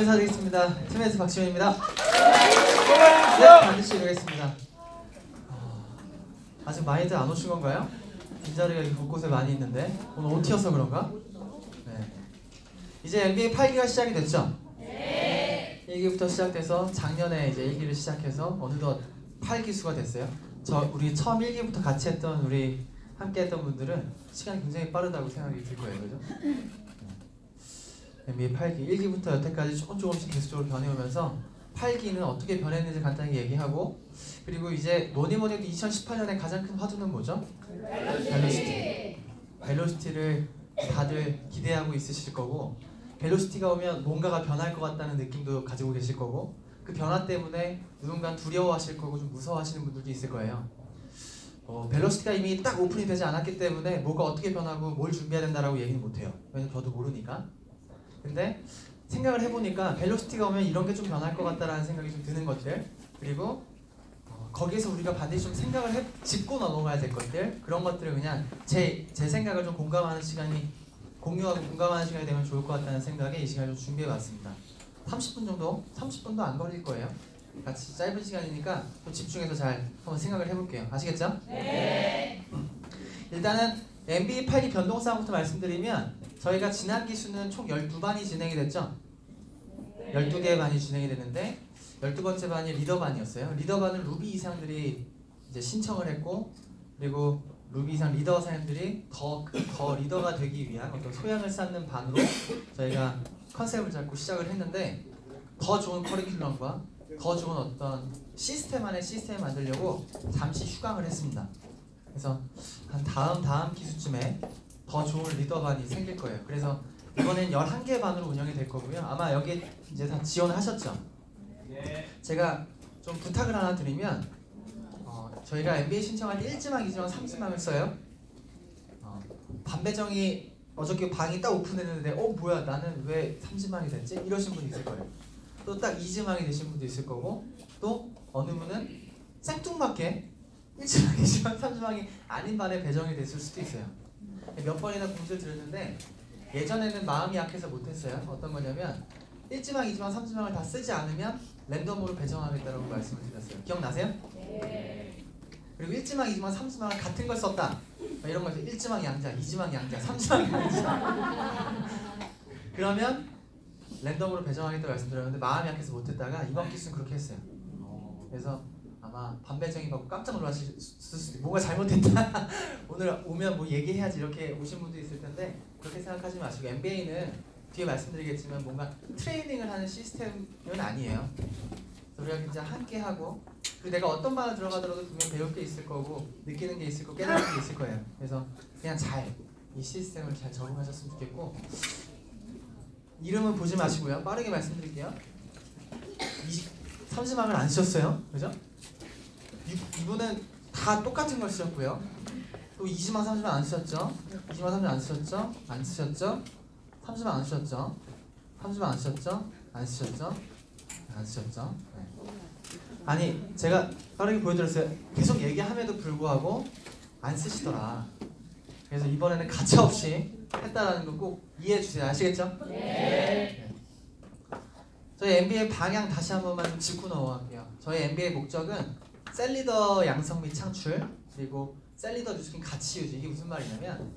인사드리겠습니다. 팀에서 박지훈입니다. 네, 반드시 이루겠습니다. 아직 많이들 안 오신 건가요? 빈자리가 곳곳에 많이 있는데 오늘 OT여서 그런가? 네. 이제 NBA 8기가 시작이 됐죠? 네. 1기부터 시작돼서 작년에 이제 1기를 시작해서 어느덧 8기수가 됐어요. 우리 처음 1기부터 같이 했던 우리 함께 했던 분들은 시간이 굉장히 빠르다고 생각이 들 거예요. 그죠? NBA 8기 1기부터 여태까지 조금씩 계속적으로 변해오면서 8기는 어떻게 변했는지 간단히 얘기하고, 그리고 이제 뭐니해도 2018년에 가장 큰 화두는 뭐죠? 벨로시티를 다들 기대하고 있으실 거고, 벨로시티가 오면 뭔가가 변할 것 같다는 느낌도 가지고 계실 거고, 그 변화 때문에 누군가 두려워하실 거고 좀 무서워하시는 분들도 있을 거예요. 벨로시티가 이미 딱 오픈이 되지 않았기 때문에 뭐가 어떻게 변하고 뭘 준비해야 된다라고 얘기는 못해요. 왜냐면 저도 모르니까. 근데 생각을 해보니까 벨로시티가 오면 이런 게 좀 변할 것 같다라는 생각이 좀 드는 것들, 그리고 거기에서 우리가 반드시 좀 생각을 짚고 넘어가야 될 것들, 그런 것들을 그냥 제 생각을 좀 공감하는 시간이, 공유하고 공감하는 시간이 되면 좋을 것 같다는 생각에 이 시간을 좀 준비해봤습니다. 30분 정도? 30분도 안 걸릴 거예요. 같이 짧은 시간이니까 좀 집중해서 잘 한번 생각을 해볼게요. 아시겠죠? 네. 일단은 NBA 8기 변동사항부터 말씀드리면, 저희가 지난 기수는 총 12반이 진행이 됐죠? 12개의 반이 진행이 됐는데 12번째 반이 리더반이었어요. 리더반은 루비 이상들이 이제 신청을 했고, 그리고 루비 이상 리더 사람들이 더 리더가 되기 위한 어떤 소양을 쌓는 반으로 저희가 컨셉을 잡고 시작을 했는데, 더 좋은 커리큘럼과 더 좋은 어떤 시스템 안에 시스템을 만들려고 잠시 휴강을 했습니다. 그래서 한 다음 기수쯤에 더 좋은 리더반이 생길 거예요. 그래서 이번엔 11개 반으로 운영이 될 거고요. 아마 여기 이제 다 지원하셨죠? 네. 제가 좀 부탁을 하나 드리면, 저희가 NBA 신청할 때 1지망, 2지망, 3지망을 써요. 반 배정이 어저께 방이 딱 오픈했는데 뭐야 나는 왜 3지망이 됐지? 이러신 분이 있을 거예요. 또 딱 2지망이 되신 분도 있을 거고, 또 어느 분은 생뚱맞게 1지망, 2지망, 3지망이 아닌 반에 배정이 됐을 수도 있어요. 몇 번이나 공지를 드렸는데 예전에는 마음이 약해서 못했어요. 어떤 거냐면 1지망, 2지망, 3지망을 다 쓰지 않으면 랜덤으로 배정하겠다라고 말씀을 드렸어요. 기억나세요? 네. 그리고 1지망, 2지망, 3지망을 같은 걸 썼다, 이런 거죠. 1지망 양자, 2지망 양자, 3지망 양자. 그러면 랜덤으로 배정하겠다고 말씀드렸는데 마음이 약해서 못했다가 이번 기수는 그렇게 했어요. 그래서 아마 반배정이 받고 깜짝 놀라실 수도 있고, 뭔가 잘못했다 오늘 오면 뭐 얘기해야지 이렇게 오신 분도 있을 텐데, 그렇게 생각하지 마시고, NBA는 뒤에 말씀드리겠지만 뭔가 트레이닝을 하는 시스템은 아니에요. 우리가 진짜 함께 하고, 그리고 내가 어떤 반을 들어가더라도 분명 배울 게 있을 거고 느끼는 게 있을 거고 깨달은 게 있을 거예요. 그래서 그냥 이 시스템을 잘 적응하셨으면 좋겠고, 이름은 보지 마시고요. 빠르게 말씀드릴게요. 30망을 안 쓰셨어요. 그죠? 이분은 다 똑같은 걸 쓰셨고요. 또 20만 30만 안 쓰셨죠? 20만 30만 안 쓰셨죠? 안 쓰셨죠? 30만 안 쓰셨죠? 30만 안 쓰셨죠? 안 쓰셨죠? 안 쓰셨죠? 네. 아니 제가 빠르게 보여드렸어요. 계속 얘기함에도 불구하고 안 쓰시더라. 그래서 이번에는 가차없이 했다라는 거 꼭 이해해 주세요. 아시겠죠? 네. 저희 NBA 방향 다시 한 번만 좀 짚고 넘어갈게요. 저희 NBA 목적은 셀리더 양성 및 창출, 그리고 셀리더 뉴스킨 가치 유지. 이게 무슨 말이냐면,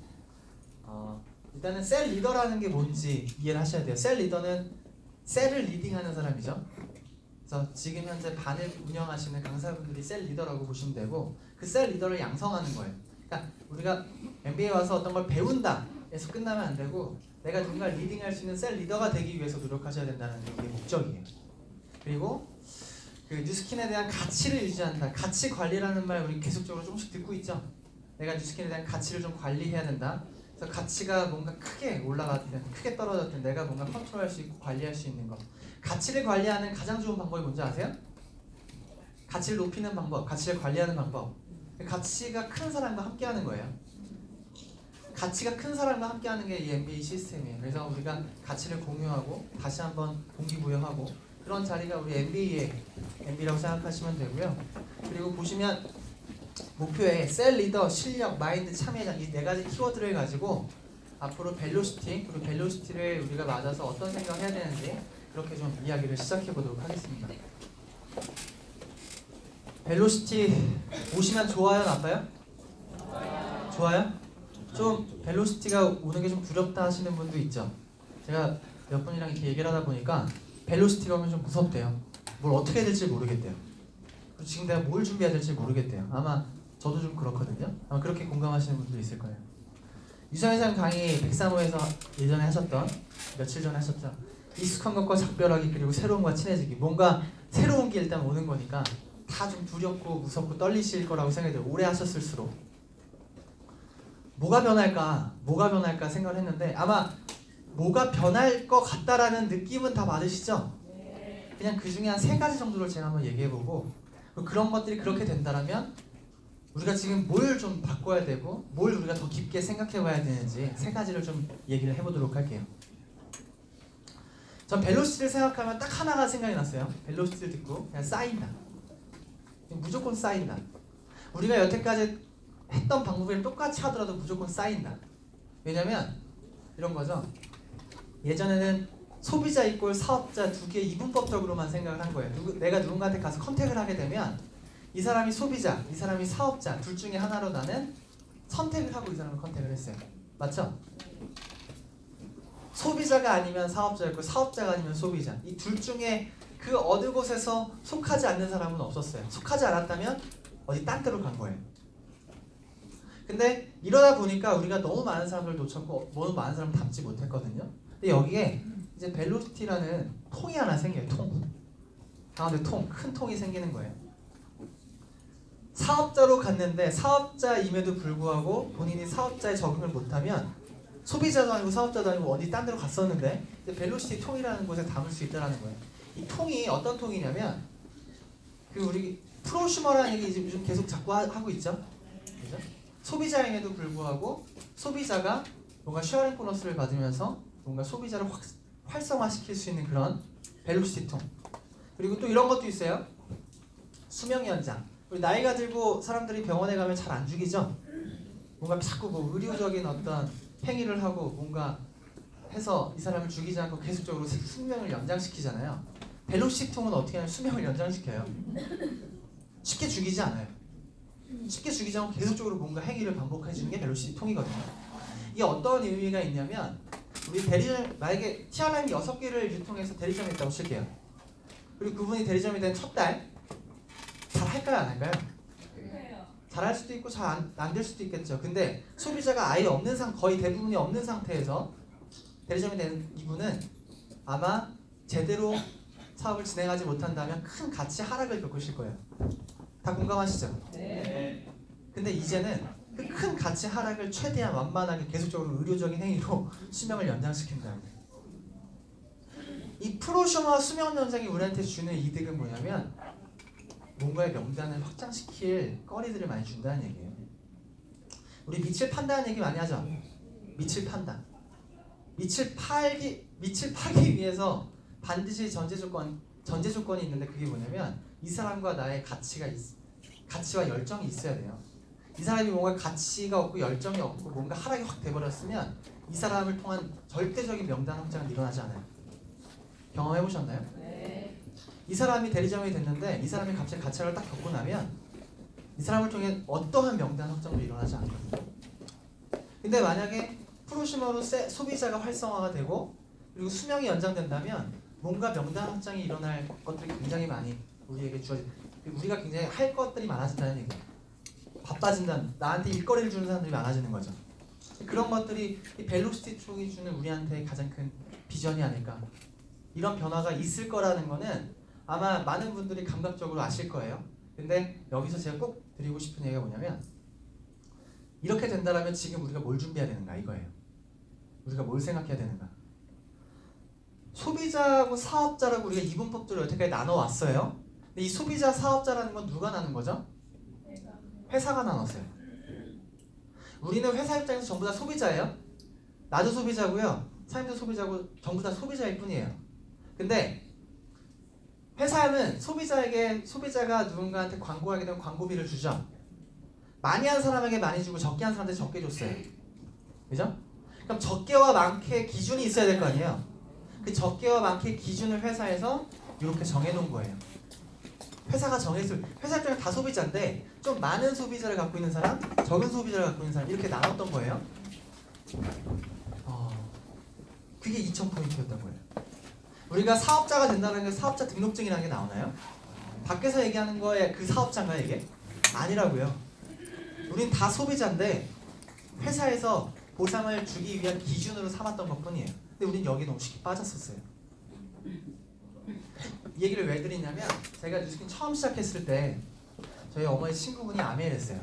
일단은 셀 리더라는 게 뭔지 이해를 하셔야 돼요. 셀 리더는 셀을 리딩하는 사람이죠. 그래서 지금 현재 반을 운영하시는 강사분들이 셀 리더라고 보시면 되고, 그 셀 리더를 양성하는 거예요. 그러니까 우리가 NBA에 와서 어떤 걸 배운다 해서 끝나면 안 되고, 내가 누군가 리딩할 수 있는 셀 리더가 되기 위해서 노력하셔야 된다는 게 목적이에요. 그리고 그 뉴스킨에 대한 가치를 유지한다. 가치 관리라는 말 우리 계속적으로 조금씩 듣고 있죠. 내가 뉴스킨에 대한 가치를 좀 관리해야 된다. 그래서 가치가 뭔가 크게 올라갔든 크게 떨어졌든 내가 뭔가 컨트롤할 수 있고 관리할 수 있는 것. 가치를 관리하는 가장 좋은 방법이 뭔지 아세요? 가치를 높이는 방법, 가치를 관리하는 방법. 가치가 큰 사람과 함께하는 거예요. 가치가 큰 사람과 함께하는 게 이 NBA 시스템이에요. 그래서 우리가 가치를 공유하고 다시 한번 동기부여하고, 그런 자리가 우리 NBA라고 생각하시면 되고요. 그리고 보시면 목표에 셀 리더, 실력, 마인드, 참여장, 이 4가지 키워드를 가지고 앞으로 벨로시티, 그리고 벨로시티를 우리가 맞아서 어떤 생각을 해야 되는지, 그렇게 좀 이야기를 시작해 보도록 하겠습니다. 벨로시티 오시면 좋아요, 나빠요? 좋아요? 좀 벨로시티가 오는 게 좀 두렵다 하시는 분도 있죠. 제가 몇 분이랑 이렇게 얘기를 하다 보니까 벨로시티가 오면 좀 무섭대요. 뭘 어떻게 해야 될지 모르겠대요. 그리고 지금 내가 뭘 준비해야 될지 모르겠대요. 아마 저도 좀 그렇거든요. 아마 그렇게 공감하시는 분도 있을 거예요. 유성회장 강의 103호에서 예전에 하셨던, 며칠 전에 하셨죠. 익숙한 것과 작별하기, 그리고 새로운 것과 친해지기. 뭔가 새로운 게 일단 오는 거니까 다 좀 두렵고 무섭고 떨리실 거라고 생각이 들어요. 오래 하셨을수록. 뭐가 변할까 생각을 했는데, 아마 뭐가 변할 것 같다라는 느낌은 다 받으시죠? 그냥 그 중에 한 3가지 정도를 제가 한번 얘기해보고, 그런 것들이 그렇게 된다면 우리가 지금 뭘 좀 바꿔야 되고 뭘 우리가 더 깊게 생각해봐야 되는지 3가지를 좀 얘기를 해보도록 할게요. 전 벨로시티를 생각하면 딱 하나가 생각이 났어요. 벨로시티를 듣고 그냥 쌓인다. 무조건 쌓인다. 우리가 여태까지 했던 방법을 똑같이 하더라도 무조건 쌓인다. 왜냐면 이런 거죠. 예전에는 소비자 이꼴 사업자 두 개의 이분법적으로만 생각을 한 거예요. 내가 누군가한테 가서 컨택을 하게 되면 이 사람이 소비자, 이 사람이 사업자 둘 중에 하나로 나는 선택을 하고 이 사람을 컨택을 했어요. 맞죠? 소비자가 아니면 사업자였고 사업자가 아니면 소비자. 이 둘 중에 그 어느 곳에서 속하지 않는 사람은 없었어요. 속하지 않았다면 어디 딴 데로 간 거예요. 근데 이러다 보니까 우리가 너무 많은 사람들을 놓쳤고 너무 많은 사람을 담지 못했거든요. 근데 여기에 이제 벨로시티라는 통이 하나 생겨요. 통. 가운데 통, 큰 통이 생기는 거예요. 사업자로 갔는데 사업자임에도 불구하고 본인이 사업자에 적응을 못하면 소비자도 아니고 사업자도 아니고 어디 딴 데로 갔었는데 이제 벨로시티 통이라는 곳에 담을 수 있다는 거예요. 이 통이 어떤 통이냐면 그 우리 프로슈머라는 얘기 요즘 계속 자꾸 하고 있죠. 그죠? 소비자임에도 불구하고 소비자가 뭔가 쉐어링 보너스를 받으면서 뭔가 소비자를 활성화시킬 수 있는 그런 벨로시티 통. 그리고 또 이런 것도 있어요. 수명 연장. 우리 나이가 들고 사람들이 병원에 가면 잘 안 죽이죠? 뭔가 자꾸 뭐 의료적인 어떤 행위를 하고 뭔가 해서 이 사람을 죽이지 않고 계속적으로 수명을 연장시키잖아요. 벨로시티 통은 어떻게 하냐면 수명을 연장시켜요. 쉽게 죽이지 않아요. 쉽게 죽이지 않고 계속적으로 뭔가 행위를 반복해주는 게 벨로시티 통이거든요. 이게 어떤 의미가 있냐면 우리 대리점, 만약에 티알라임이 6개를 유통해서 대리점에 있다고 칠게요. 그리고 그분이 대리점이 된 첫 달 잘 할까요, 안 할까요? 잘 할 수도 있고 잘 안 될 수도 있겠죠. 근데 소비자가 아예 없는 거의 대부분이 없는 상태에서 대리점이 된 이분은 아마 제대로 사업을 진행하지 못한다면 큰 가치 하락을 겪으실 거예요. 다 공감하시죠? 네. 근데 이제는 그 큰 가치 하락을 최대한 완만하게 계속적으로 의료적인 행위로 수명을 연장시킨다는 거예요. 이 프로슈머 수명 연장이 우리한테 주는 이득은 뭐냐면 뭔가의 명단을 확장시킬 거리들을 많이 준다는 얘기예요. 우리 밑을 판다는 얘기 많이 하죠. 밑을 판다. 밑을 팔기 위해서 반드시 전제 조건이 있는데 그게 뭐냐면 이 사람과 나의 가치와 열정이 있어야 돼요. 이 사람이 뭔가 가치가 없고 열정이 없고 뭔가 하락이 확 돼버렸으면 이 사람을 통한 절대적인 명단 확장은 일어나지 않아요. 경험해 보셨나요? 네. 이 사람이 대리점이 됐는데 이 사람이 갑자기 가치를 딱 겪고 나면 이 사람을 통해 어떠한 명단 확장도 일어나지 않거든요. 근데 만약에 프로슈머로 소비자가 활성화가 되고 그리고 수명이 연장된다면 뭔가 명단 확장이 일어날 것들이 굉장히 많이 우리에게 우리가 굉장히 할 것들이 많아진다는 얘기예요. 바빠진다. 나한테 일거리를 주는 사람들이 많아지는 거죠. 그런 것들이 이 벨로시티 쪽이 주는 우리한테 가장 큰 비전이 아닐까. 이런 변화가 있을 거라는 거는 아마 많은 분들이 감각적으로 아실 거예요. 근데 여기서 제가 꼭 드리고 싶은 얘기가 뭐냐면 이렇게 된다면 지금 우리가 뭘 준비해야 되는가 이거예요. 우리가 뭘 생각해야 되는가. 소비자하고 사업자라고 우리가 이분법들을 여태까지 나눠왔어요. 근데 이 소비자, 사업자라는 건 누가 나눈 거죠? 회사가 나눴어요. 우리는 회사 입장에서 전부 다 소비자예요. 나도 소비자고요. 사장님도 소비자고 전부 다 소비자일 뿐이에요. 근데 회사는 소비자가 누군가한테 광고하게 되면 광고비를 주죠. 많이 한 사람에게 많이 주고 적게 한 사람한테 적게 줬어요. 그죠? 그럼 적게와 많게 기준이 있어야 될 거 아니에요. 그 적게와 많게 기준을 회사에서 이렇게 정해놓은 거예요. 회사가 정했을 회사 입장에 다 소비자인데 좀 많은 소비자를 갖고 있는 사람, 적은 소비자를 갖고 있는 사람 이렇게 나눴던 거예요. 그게 2,000포인트였던 거예요. 우리가 사업자가 된다는 게 사업자 등록증이라는 게 나오나요? 밖에서 얘기하는 거에 그 사업자인가요 이게? 아니라고요. 우린 다 소비자인데 회사에서 보상을 주기 위한 기준으로 삼았던 것뿐이에요. 근데 우린 여기 너무 쉽게 빠졌었어요. 이 얘기를 왜 드리냐면 제가 뉴스킨 처음 시작했을 때 저희 어머니 친구분이 아메를 했어요.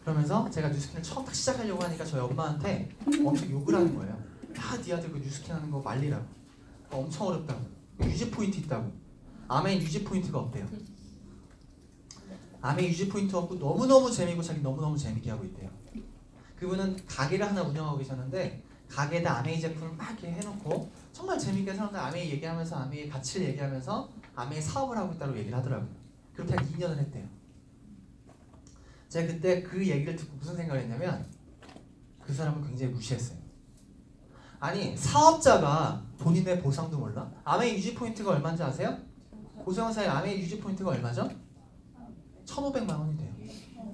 그러면서 제가 뉴스킨을 처음 딱 시작하려고 하니까 저희 엄마한테 엄청 욕을 하는 거예요. 야, 네 아들 그 뉴스킨 하는 거 말리라고. 엄청 어렵다고. 유지 포인트 있다고. 아메 유지 포인트가 없대요. 아메 유지 포인트 없고 너무너무 재미고 자기 너무너무 재밌게 하고 있대요. 그분은 가게를 하나 운영하고 계셨는데 가게에다 아메이 제품을 막 이렇게 해놓고 정말 재밌게 사람들 아메이 얘기하면서 아메이의 가치를 얘기하면서 아메이 사업을 하고 있다고 얘기를 하더라고요. 그렇게 한 2년을 했대요. 제가 그때 그 얘기를 듣고 무슨 생각을 했냐면 그 사람을 굉장히 무시했어요. 아니 사업자가 본인의 보상도 몰라? 아메이 유지 포인트가 얼마인지 아세요? 고소영사의 아메이 유지 포인트가 얼마죠? 1,500만 원이 돼요.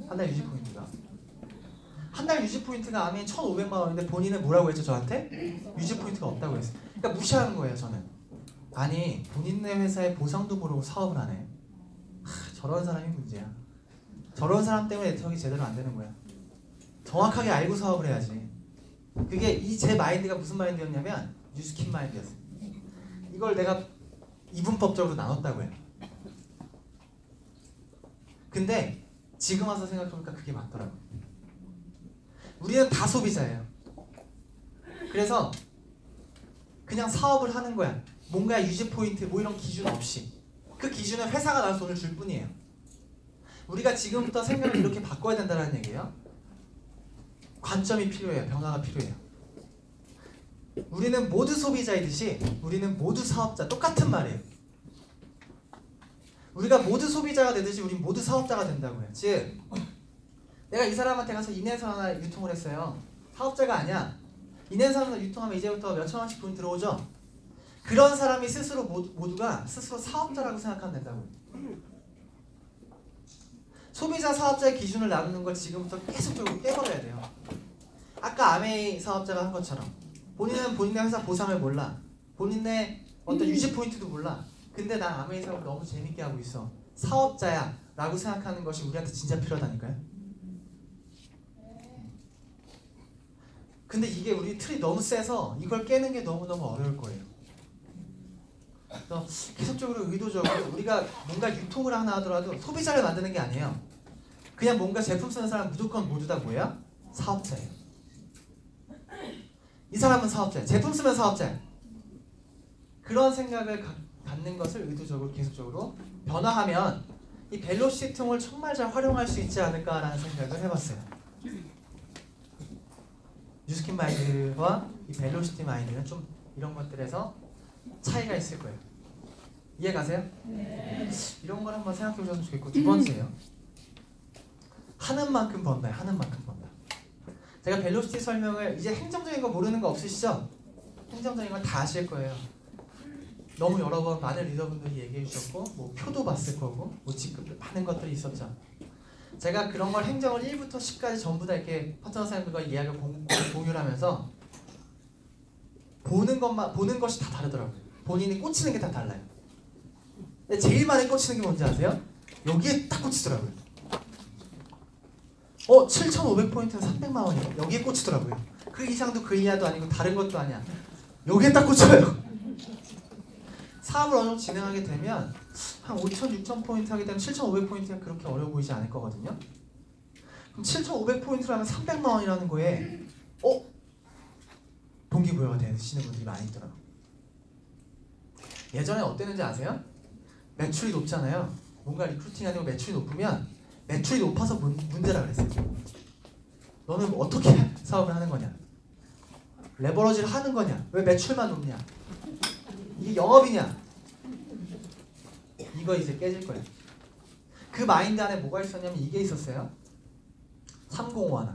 한 달 유지 포인트가. 한 달 유지 포인트가 아메이 1,500만 원인데 본인은 뭐라고 했죠 저한테? 유지 포인트가 없다고 했어요. 그러니까 무시하는 거예요 저는. 아니 본인네 회사의 보상도 모르고 사업을 하네. 저런 사람이 문제야. 저런 사람 때문에 네트워크가 제대로 안 되는 거야. 정확하게 알고 사업을 해야지. 그게 이 제 마인드가 무슨 마인드였냐면 뉴스킨 마인드였어요. 이걸 내가 이분법적으로 나눴다고 해요. 근데 지금 와서 생각해보니까 그게 맞더라고요. 우리는 다 소비자예요. 그래서 그냥 사업을 하는 거야. 뭔가 유지 포인트 뭐 이런 기준 없이. 그 기준은 회사가 나서 돈을 줄 뿐이에요. 우리가 지금부터 생각을 이렇게 바꿔야 된다는 얘기예요. 관점이 필요해요. 변화가 필요해요. 우리는 모두 소비자이듯이 우리는 모두 사업자. 똑같은 말이에요. 우리가 모두 소비자가 되듯이 우린 모두 사업자가 된다고요. 즉 내가 이 사람한테 가서 인해서 하나 유통을 했어요. 사업자가 아니야. 인해서 하나 유통하면 이제부터 몇천 원씩 돈 들어오죠. 그런 사람이 스스로 모두가 스스로 사업자라고 생각하면 된다고요. 소비자 사업자의 기준을 나누는 걸 지금부터 계속적으로 깨버려야 돼요. 아까 아메이 사업자가 한 것처럼 본인은 본인의 회사 보상을 몰라. 본인의 어떤 유지 포인트도 몰라. 근데 난 아메이 사업을 너무 재밌게 하고 있어. 사업자야 라고 생각하는 것이 우리한테 진짜 필요하다니까요. 근데 이게 우리 틀이 너무 세서 이걸 깨는 게 너무너무 어려울 거예요. 그래서 계속적으로 의도적으로 우리가 뭔가 유통을 하나 하더라도 소비자를 만드는 게 아니에요. 그냥 뭔가 제품 쓰는 사람 무조건 모두 다 뭐야? 사업자예요. 이 사람은 사업자야. 제품 쓰면 사업자야. 그런 생각을 갖는 것을 의도적으로 계속적으로 변화하면 이 벨로시티 통을 정말 잘 활용할 수 있지 않을까라는 생각을 해봤어요. 뉴스킨 마인드와 이 벨로시티 마인드는 좀 이런 것들에서 차이가 있을 거예요. 이해 가세요? 네. 이런 걸 한번 생각해 보셨으면 좋겠고 두 번째요. 하는 만큼 번다. 하는 만큼 번다. 제가 벨로시티 설명을 이제 행정적인 거 모르는 거 없으시죠? 행정적인 건 다 아실 거예요. 너무 여러 번 많은 리더분들이 얘기해 주셨고 뭐 표도 봤을 거고 뭐 지금 많은 것들이 있었죠. 제가 그런 걸 행정을 1부터 10까지 전부 다 이렇게 파트너 사람들과 이야기를 공유를 하면서 보는 것이 다 다르더라고요. 본인이 꽂히는 게 다 달라요. 근데 제일 많이 꽂히는 게 뭔지 아세요? 여기에 딱 꽂히더라고요. 7,500포인트는 300만 원이에요. 여기에 꽂히더라고요. 그 이상도 그 이하도 아니고 다른 것도 아니야. 여기에 딱 꽂혀요. 사업을 어느 정도 진행하게 되면 한 5,000, 6,000포인트 하게 되면 7,500포인트가 그렇게 어려워 보이지 않을 거거든요. 그럼 7,500포인트라면 300만 원이라는 거에 동기부여가 되시는 분들이 많이 있더라고요. 예전에 어땠는지 아세요? 매출이 높잖아요. 뭔가 리크루팅 아니고 매출이 높으면 매출이 높아서 문제라 그랬어요. 너는 어떻게 사업을 하는 거냐? 레버러지를 하는 거냐? 왜 매출만 높냐? 이게 영업이냐? 이거 이제 깨질 거예요. 그 마인드 안에 뭐가 있었냐면 이게 있었어요. 3051.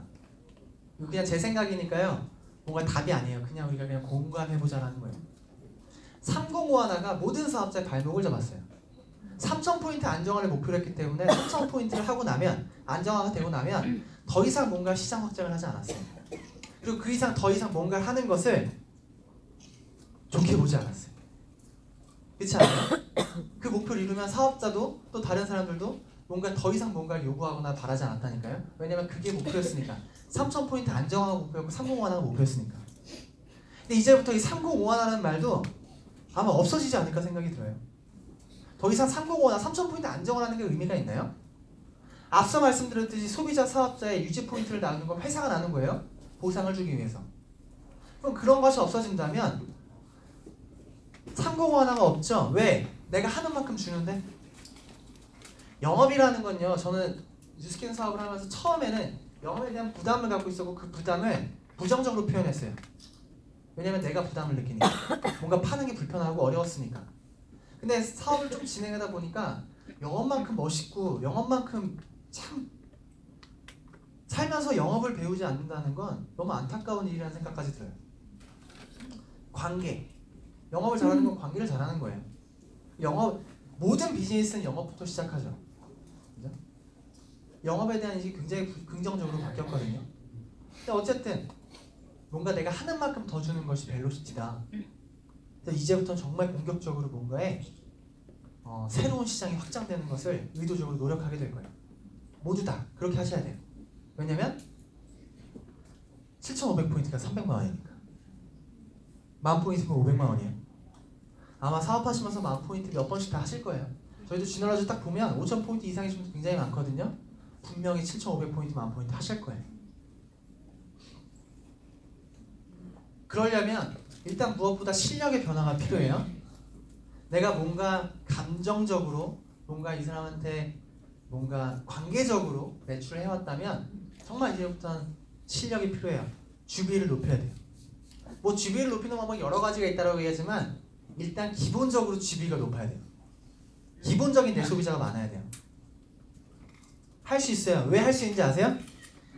이거 그냥 제 생각이니까요. 뭔가 답이 아니에요. 그냥 우리가 그냥 공감해보자라는 거예요. 3051가 모든 사업자의 발목을 잡았어요. 3000포인트 안정화를 목표로 했기 때문에 3000포인트를 하고 나면 안정화가 되고 나면 더 이상 뭔가 시장 확장을 하지 않았어요. 그리고 그 이상 더 이상 뭔가를 하는 것을 좋게 보지 않았어요. 그렇지 않아요? 그 목표를 이루면 사업자도 또 다른 사람들도 뭔가 더 이상 뭔가를 요구하거나 바라지 않았다니까요. 왜냐면 그게 목표였으니까. 3000포인트 안정화가 목표였고 3051가 목표였으니까. 근데 이제부터 이 3051라는 말도 아마 없어지지 않을까 생각이 들어요. 더 이상 3051, 3000포인트 안정화라는 게 의미가 있나요? 앞서 말씀드렸듯이 소비자 사업자의 유지 포인트를 나누는 건 회사가 나눈 거예요. 보상을 주기 위해서. 그럼 그런 것이 없어진다면 3051가 없죠. 왜? 내가 하는 만큼 주는데. 영업이라는 건요. 저는 뉴스킨 사업을 하면서 처음에는 영업에 대한 부담을 갖고 있었고 그 부담을 부정적으로 표현했어요. 왜냐면 내가 부담을 느끼니까. 뭔가 파는 게 불편하고 어려웠으니까. 근데 사업을 좀 진행하다 보니까 영업만큼 멋있고 영업만큼 참 살면서 영업을 배우지 않는다는 건 너무 안타까운 일이라는 생각까지 들어요. 관계. 영업을 잘하는 건 관계를 잘하는 거예요. 모든 비즈니스는 영업부터 시작하죠. 그죠? 영업에 대한 인식이 굉장히 긍정적으로 바뀌었거든요. 근데 어쨌든 뭔가 내가 하는 만큼 더 주는 것이 벨로시티다. 그래서 이제부터는 정말 공격적으로 뭔가에 새로운 시장이 확장되는 것을 의도적으로 노력하게 될 거예요. 모두 다 그렇게 하셔야 돼요. 왜냐면 7,500포인트가 300만 원이니까. 10,000포인트면 500만 원이에요. 아마 사업하시면서 10,000포인트 몇 번씩 다 하실 거예요. 저희도 지너라주 딱 보면 5,000포인트 이상이 좀 굉장히 많거든요. 분명히 7,500포인트, 10,000포인트 하실 거예요. 그러려면 일단 무엇보다 실력의 변화가 필요해요. 내가 뭔가 감정적으로 뭔가 이 사람한테 뭔가 관계적으로 매출을 해왔다면 정말 이제부터는 실력이 필요해요. 주비를 높여야 돼요. 뭐 주비를 높이는 방법이 여러 가지가 있다고 얘기하지만 일단 기본적으로 주비가 높아야 돼요. 기본적인 대소비자가 많아야 돼요. 할 수 있어요. 왜 할 수 있는지 아세요?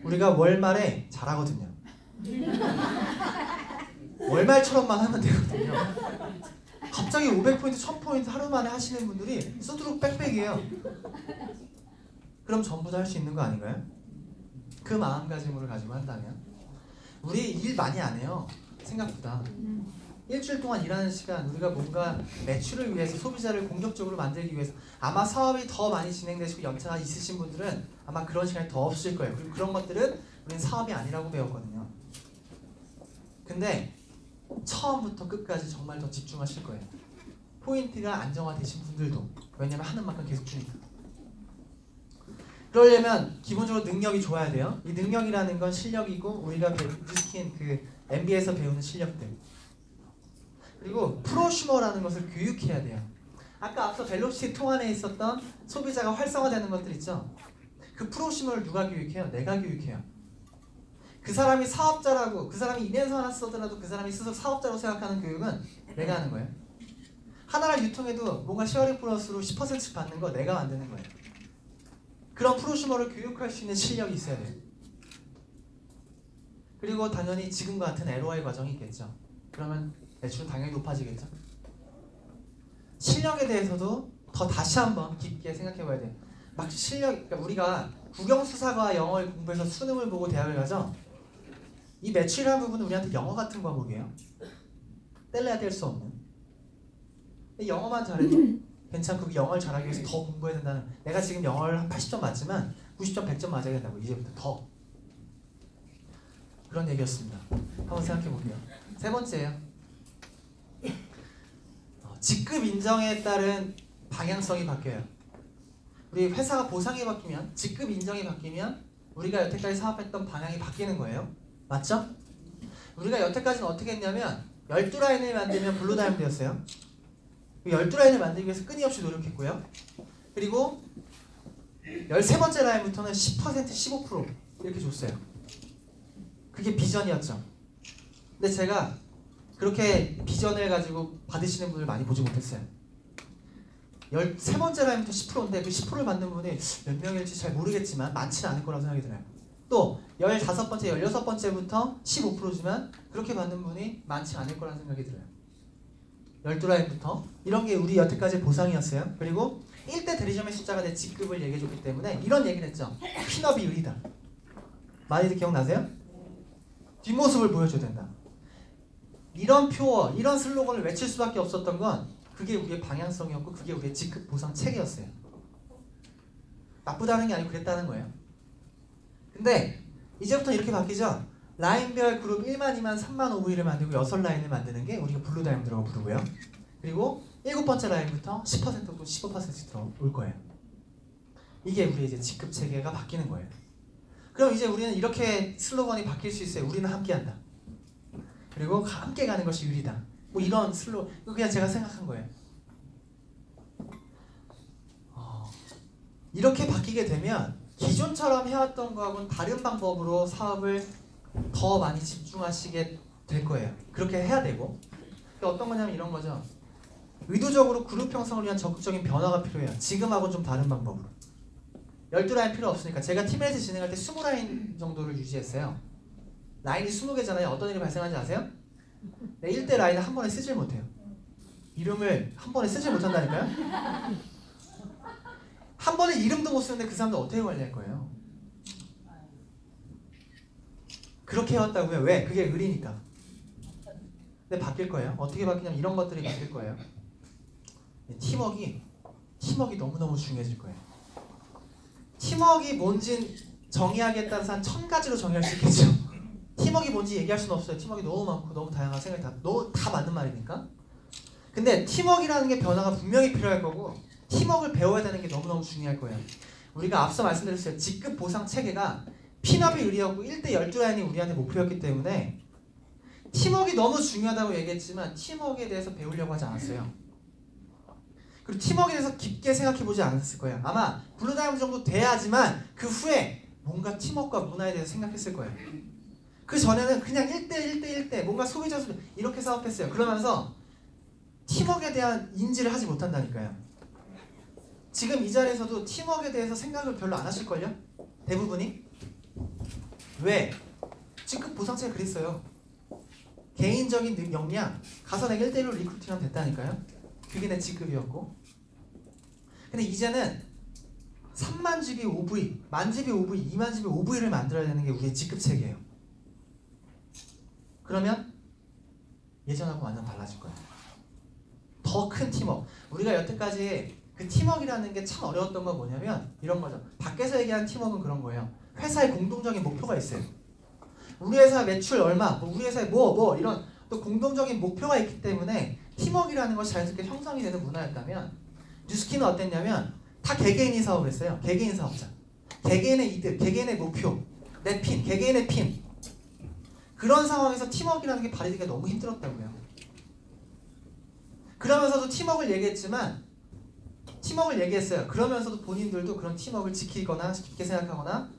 우리가 월말에 잘하거든요. 월말처럼만 하면 되거든요. 갑자기 500포인트, 1000포인트 하루 만에 하시는 분들이 수두룩 빽빽이에요. 그럼 전부 다 할 수 있는 거 아닌가요? 그 마음가짐으로 가지고 한다면 우리 일 많이 안 해요. 생각보다. 일주일 동안 일하는 시간 우리가 뭔가 매출을 위해서 소비자를 공격적으로 만들기 위해서 아마 사업이 더 많이 진행되시고 연차가 있으신 분들은 아마 그런 시간이 더 없을 거예요. 그리고 그런 것들은 우리는 사업이 아니라고 배웠거든요. 근데 처음부터 끝까지 정말 더 집중하실 거예요. 포인트가 안정화되신 분들도. 왜냐면 하는 만큼 계속 주니까. 그러려면 기본적으로 능력이 좋아야 돼요. 이 능력이라는 건 실력이고 우리가 뉴스킨 그 MBA에서 배우는 실력들. 그리고 프로슈머라는 것을 교육해야 돼요. 아까 앞서 벨로시티 통 안에 있었던 소비자가 활성화되는 것들 있죠. 그 프로슈머를 누가 교육해요? 내가 교육해요. 그 사람이 사업자라고 그 사람이 이면서 하나 쓰더라도 그 사람이 스스로 사업자로 생각하는 교육은 내가 하는 거예요. 하나를 유통해도 뭔가 쉐어링 플러스로 10%씩 받는 거 내가 만드는 거예요. 그런 프로슈머를 교육할 수 있는 실력이 있어야 돼요. 그리고 당연히 지금과 같은 LOI 과정이 있겠죠. 그러면 매출은 당연히 높아지겠죠. 실력에 대해서도 더 다시 한번 깊게 생각해 봐야 돼요. 막 그러니까 우리가 국영수사과 영어를 공부해서 수능을 보고 대학을 가죠. 이 매출이라는 부분은 우리한테 영어 같은 과목이에요. 뗄래야 뗄 수 없는. 근데 영어만 잘해도 괜찮고 그 영어를 잘하기 위해서 더 공부해야 된다는. 내가 지금 영어를 한 80점 맞지만 90점, 100점 맞아야 된다고. 이제부터 더. 그런 얘기였습니다. 한번 생각해 볼게요. 세 번째예요. 직급 인정에 따른 방향성이 바뀌어요. 우리 회사가 보상이 바뀌면, 직급 인정이 바뀌면 우리가 여태까지 사업했던 방향이 바뀌는 거예요. 맞죠? 우리가 여태까지는 어떻게 했냐면 12라인을 만들면 블루 다이아몬드였어요. 12라인을 만들기 위해서 끊임없이 노력했고요. 그리고 13번째 라인부터는 10%, 15% 이렇게 줬어요. 그게 비전이었죠. 근데 제가 그렇게 비전을 가지고 받으시는 분을 많이 보지 못했어요. 13번째 라인부터 10%인데 그 10%를 받는 분이 몇 명일지 잘 모르겠지만 많지는 않을 거라고 생각이 들어요. 또 15번째, 16번째부터 15% 주면 그렇게 받는 분이 많지 않을 거라는 생각이 들어요. 12라인부터 이런 게 우리 여태까지 보상이었어요. 그리고 1대 대리점의 숫자가 내 직급을 얘기해줬기 때문에 이런 얘기를 했죠. 핀업이 의리다. 많이들 기억나세요? 뒷모습을 보여줘야 된다. 이런 표어, 이런 슬로건을 외칠 수밖에 없었던 건 그게 우리의 방향성이었고 그게 우리의 직급 보상 체계였어요. 나쁘다는 게 아니고 그랬다는 거예요. 근데 이제부터 이렇게 바뀌죠. 라인별 그룹 1만, 2만, 3만 OV를 만들고 6라인을 만드는 게 우리가 블루 다이아몬드라고 부르고요. 그리고 7번째 라인부터 10% 또 15% 들어올 거예요. 이게 우리의 이제 직급 체계가 바뀌는 거예요. 그럼 이제 우리는 이렇게 슬로건이 바뀔 수 있어요. 우리는 함께한다. 그리고 함께 가는 것이 유리다. 뭐 이런 슬로건, 이거 그냥 제가 생각한 거예요. 이렇게 바뀌게 되면 기존처럼 해왔던 거하고는 다른 방법으로 사업을 더 많이 집중하시게 될 거예요. 그렇게 해야 되고. 어떤 거냐면 이런 거죠. 의도적으로 그룹 형성을 위한 적극적인 변화가 필요해요. 지금하고는 좀 다른 방법으로. 12라인 필요 없으니까 제가 팀에서 진행할 때 20라인 정도를 유지했어요. 라인이 20개잖아요. 어떤 일이 발생하는지 아세요? 네, 1대 라인을 한 번에 쓰질 못해요. 이름을 한 번에 쓰질 못한다니까요? 한 번에 이름도 못 쓰는데 그 사람들 어떻게 관리할 거예요? 그렇게 해왔다고요? 왜? 그게 의리니까. 근데 바뀔 거예요. 어떻게 바뀌냐면 이런 것들이 바뀔 거예요. 팀워크가 너무너무 중요해질 거예요. 팀워크가 뭔지 정의하기에 따라서 한 1000가지로 정의할 수 있겠죠. 팀워크가 뭔지 얘기할 수는 없어요. 팀워크가 너무 많고 너무 다양한 생각이 다 맞는 말이니까. 근데 팀워크라는 게 변화가 분명히 필요할 거고 팀워크를 배워야 되는 게 너무너무 중요할 거예요. 우리가 앞서 말씀드렸어요. 직급 보상 체계가 핀업이 의리였고 1대 12라인이 우리한테 목표였기 때문에 팀워크가 너무 중요하다고 얘기했지만 팀워크에 대해서 배우려고 하지 않았어요. 그리고 팀워크에 대해서 깊게 생각해보지 않았을 거예요. 아마 블루 다이아몬드 정도 돼야지만 그 후에 뭔가 팀워크와 문화에 대해서 생각했을 거예요. 그 전에는 그냥 1대 뭔가 소비자 수비 이렇게 사업했어요. 그러면서 팀워크에 대한 인지를 하지 못한다니까요. 지금 이 자리에서도 팀워크에 대해서 생각을 별로 안 하실걸요? 대부분이? 왜? 직급 보상체가 그랬어요. 개인적인 역량 가서 내가 1대1로 리크루팅하면 됐다니까요. 그게 내 직급이었고. 근데 이제는 3만 GB OV, 만 GB OV, 2만 GB OV를 만들어야 되는 게 우리의 직급 체계예요. 그러면 예전하고 완전 달라질 거예요. 더 큰 팀워크. 우리가 여태까지 그 팀워크라는 게 참 어려웠던 건 뭐냐면 이런 거죠. 밖에서 얘기하는 팀워크는 그런 거예요. 회사의 공동적인 목표가 있어요. 우리 회사 매출 얼마, 우리 회사의 뭐 이런 또 공동적인 목표가 있기 때문에 팀워크라는 것이 자연스럽게 형성이 되는 문화였다면 뉴스키는 어땠냐면 다 개개인이 사업을 했어요. 개개인 사업자. 개개인의 이득, 개개인의 목표, 내 핀, 개개인의 핀. 그런 상황에서 팀워크라는 게 발휘되기가 너무 힘들었다고요. 그러면서도 팀워크를 얘기했어요. 그러면서도 본인들도 그런 팀워크를 지키거나 깊게 생각하거나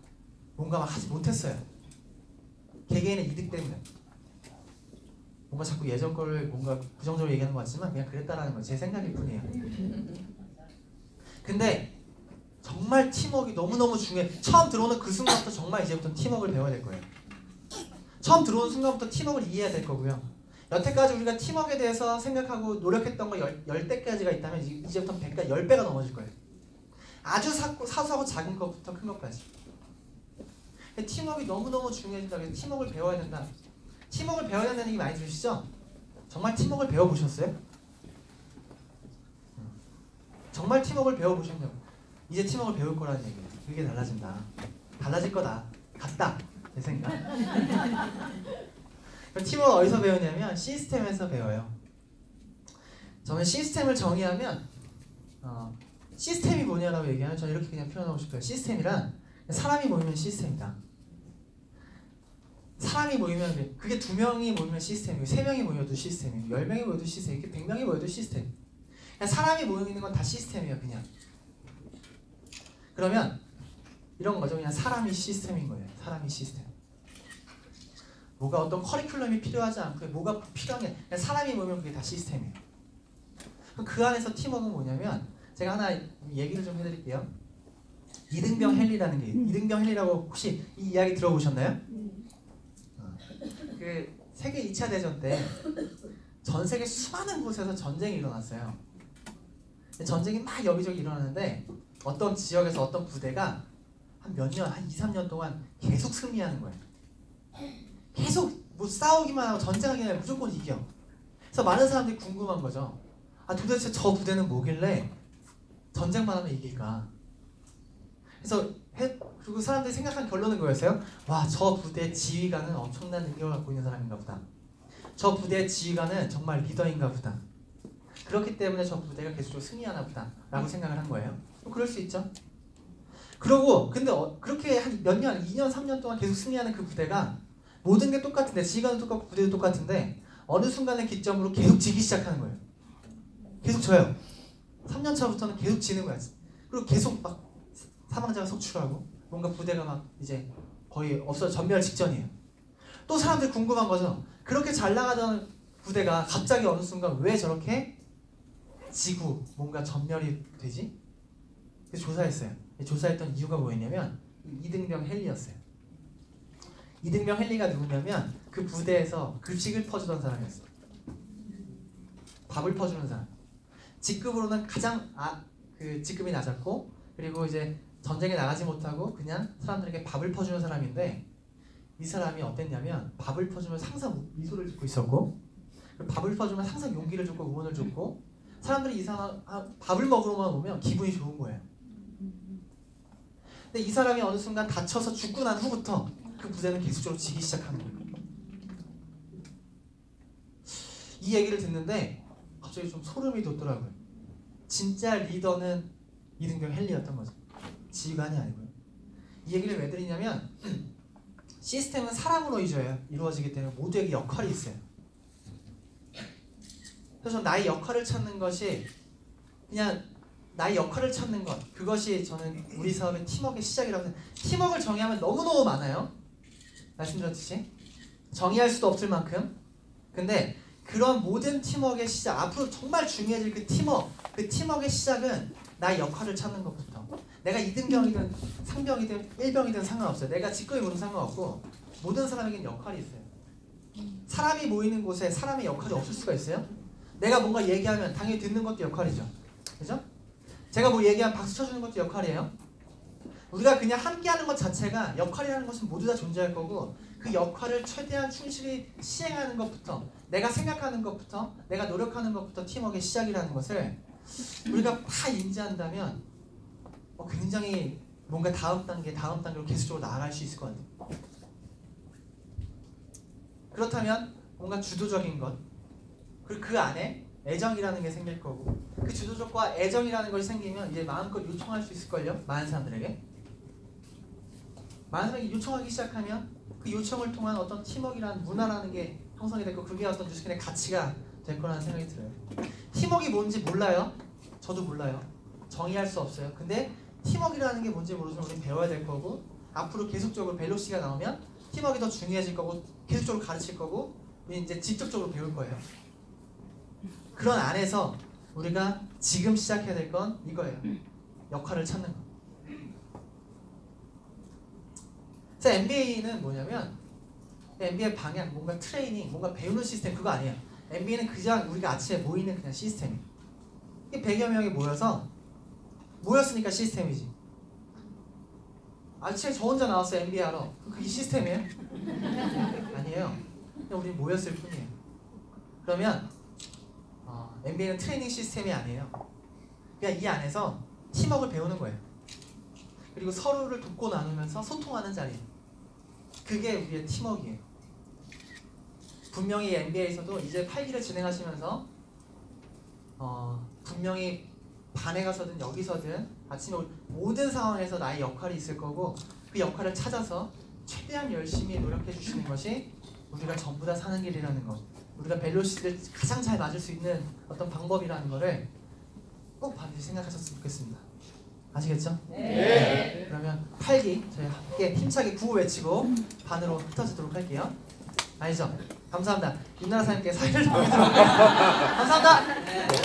뭔가 막 하지 못했어요. 개개인의 이득 때문에. 뭔가 자꾸 예전 거를 뭔가 부정적으로 얘기하는 것 같지만 그냥 그랬다라는 건 제 생각일 뿐이에요. 근데 정말 팀워크가 너무너무 중요해. 처음 들어오는 그 순간부터 정말 이제부터 팀워크를 배워야 될 거예요. 처음 들어오는 순간부터 팀워크를 이해해야 될 거고요. 여태까지 우리가 팀워크에 대해서 생각하고 노력했던 거 10대까지가 있다면 이제부터 100가 10배가 넘어질 거예요. 아주 사소하고 작은 것부터 큰 것까지. 팀워크가 너무너무 중요해진다. 그래서 팀워크를 배워야 된다. 팀워크를 배워야 된다는 얘기 많이 들으시죠? 정말 팀워크를 배워보셨어요? 정말 팀워크를 배워보셨냐고. 이제 팀워크를 배울 거라는 얘기예요. 그게 달라진다. 달라질 거다. 같다. 내 생각. 팀워크 어디서 배우냐면 시스템에서 배워요. 저는 시스템을 정의하면 시스템이 뭐냐라고 얘기하면 저는 이렇게 그냥 표현하고 싶어요. 시스템이란 사람이 모이면 시스템이다. 사람이 모이면 그게 2명이 모이면 시스템이고 3명이 모여도 시스템이고 10명이 모여도 시스템이고 100명이 모여도 시스템. 그냥 사람이 모이는 건 다 시스템이에요. 그냥. 그러면 이런 거죠. 그냥 사람이 시스템인 거예요. 사람이 시스템. 뭐가 어떤 커리큘럼이 필요하지 않고 뭐가 필요한 게 그냥 사람이 모이면 그게 다 시스템이에요. 그럼 그 안에서 팀워크는 뭐냐면 제가 하나 얘기를 좀 해드릴게요. 이등병 헨리라는 게 이등병 헨리라고 혹시 이 이야기 들어보셨나요? 그 세계 2차 대전 때 전 세계 수많은 곳에서 전쟁이 일어났어요. 전쟁이 막 여기저기 일어나는데 어떤 지역에서 어떤 부대가 한 몇 년, 한 2, 3년 동안 계속 승리하는 거예요. 계속 뭐 싸우기만 하고 전쟁하기만 하면 무조건 이겨. 그래서 많은 사람들이 궁금한 거죠. 아, 도대체 저 부대는 뭐길래 전쟁만 하면 이길까? 그래서 그리고 사람들이 생각한 결론은 뭐였어요? 와, 저 부대의 지휘관은 엄청난 능력을 갖고 있는 사람인가 보다. 저 부대의 지휘관은 정말 리더인가 보다. 그렇기 때문에 저 부대가 계속적으로 승리하나 보다 라고 생각을 한 거예요. 그럴 수 있죠. 그러고 근데 그렇게 한 몇 년, 2년, 3년 동안 계속 승리하는 그 부대가 모든 게 똑같은데 지휘관은 똑같고 부대도 똑같은데 어느 순간의 기점으로 계속 지기 시작하는 거예요. 계속 져요. 3년 차부터는 계속 지는 거야. 그리고 계속 막 사망자가 속출하고 뭔가 부대가 막 이제 거의 전멸 직전이에요. 또 사람들이 궁금한 거죠. 그렇게 잘 나가던 부대가 갑자기 어느 순간 왜 저렇게 지고 뭔가 전멸이 되지? 그래서 조사했어요. 조사했던 이유가 뭐였냐면 이등병 헨리였어요. 이등병 헨리가 누구냐면 그 부대에서 급식을 퍼주던 사람이었어요. 밥을 퍼주는 사람. 직급으로는 가장 그 직급이 낮았고 그리고 이제 전쟁에 나가지 못하고 그냥 사람들에게 밥을 퍼주는 사람인데 이 사람이 어땠냐면 밥을 퍼주면서 항상 미소를 짓고 있었고 밥을 퍼주면 항상 용기를 줬고 응원을 줬고 사람들이 이 사람 밥을 먹으러만 오면 기분이 좋은 거예요. 근데 이 사람이 어느 순간 다쳐서 죽고 난 후부터 그 부대는 계속적으로 지기 시작하는 거예요. 이 얘기를 듣는데 갑자기 좀 소름이 돋더라고요. 진짜 리더는 이등병 헨리였던 거죠. 지휘관이 아니고요. 이 얘기를 왜 드리냐면 시스템은 사람으로 이루어지기 때문에 모두에게 역할이 있어요. 그래서 나의 역할을 찾는 것이 그냥 나의 역할을 찾는 것 그것이 저는 우리 사업의 팀워크의 시작이라고 생각해요. 팀워크를 정의하면 너무너무 많아요. 말씀드렸듯이 정의할 수도 없을 만큼 근데 그런 모든 팀워크의 시작 앞으로 정말 중요해질 그 팀워크의 시작은 나의 역할을 찾는 것부터 내가 2등병이든 상병이든 1병이든 상관없어요. 내가 직급이 모르는 상관없고 모든 사람에게는 역할이 있어요. 사람이 모이는 곳에 사람의 역할이 없을 수가 있어요? 내가 뭔가 얘기하면 당연히 듣는 것도 역할이죠. 그죠? 제가 뭐 얘기하면 박수 쳐주는 것도 역할이에요. 우리가 그냥 함께하는 것 자체가 역할이라는 것은 모두 다 존재할 거고 그 역할을 최대한 충실히 시행하는 것부터 내가 생각하는 것부터 내가 노력하는 것부터 팀워크의 시작이라는 것을 우리가 다 인지한다면 굉장히 뭔가 다음 단계로 계속적으로 나아갈 수 있을 것 같아요. 그렇다면 뭔가 주도적인 것 그리고 그 안에 애정이라는 게 생길 거고 그 주도적과 애정이라는 것이 생기면 이제 마음껏 요청할 수 있을걸요? 많은 사람들에게 요청하기 시작하면 그 요청을 통한 어떤 팀워크라는 문화라는 게 형성이 됐고 그게 어떤 뉴스킨의 가치가 될 거라는 생각이 들어요. 팀워크가 뭔지 몰라요. 저도 몰라요. 정의할 수 없어요. 근데 팀워크라는 게 뭔지 모르지만 우리는 배워야 될 거고 앞으로 계속적으로 벨로시가 나오면 팀워크가 더 중요해질 거고 계속적으로 가르칠 거고 우리 이제 직접적으로 배울 거예요. 그런 안에서 우리가 지금 시작해야 될 건 이거예요. 역할을 찾는 거. 그래서 MBA는 뭐냐면 MBA 방향, 뭔가 트레이닝, 뭔가 배우는 시스템 그거 아니에요. MBA는 그냥 우리가 아침에 모이는 그냥 시스템이에요. 이게 100여 명이 모였으니까 시스템이지. 아침에 저 혼자 나왔어 MBA 하러. 그게 시스템이에요? 아니에요. 그냥 우리 모였을 뿐이에요. 그러면 MBA는 트레이닝 시스템이 아니에요. 그냥 이 안에서 팀워크를 배우는 거예요. 그리고 서로를 돕고 나누면서 소통하는 자리. 그게 우리의 팀워크예요. 분명히 MBA에서도 이제 8기를 진행하시면서 분명히 반에 가서든 여기서든 아침에 모든 상황에서 나의 역할이 있을 거고 그 역할을 찾아서 최대한 열심히 노력해 주시는 것이 우리가 전부 다 사는 길이라는 것 우리가 벨로시를 가장 잘 맞을 수 있는 어떤 방법이라는 거를 꼭 반드시 생각하셨으면 좋겠습니다. 아시겠죠? 네. 그러면 8기 저희 함께 힘차게 구호 외치고 반으로 흩어지도록 할게요. 아니죠? 감사합니다. 윤나라 사님께 사회를 보내도록 하겠습니다. 감사합니다.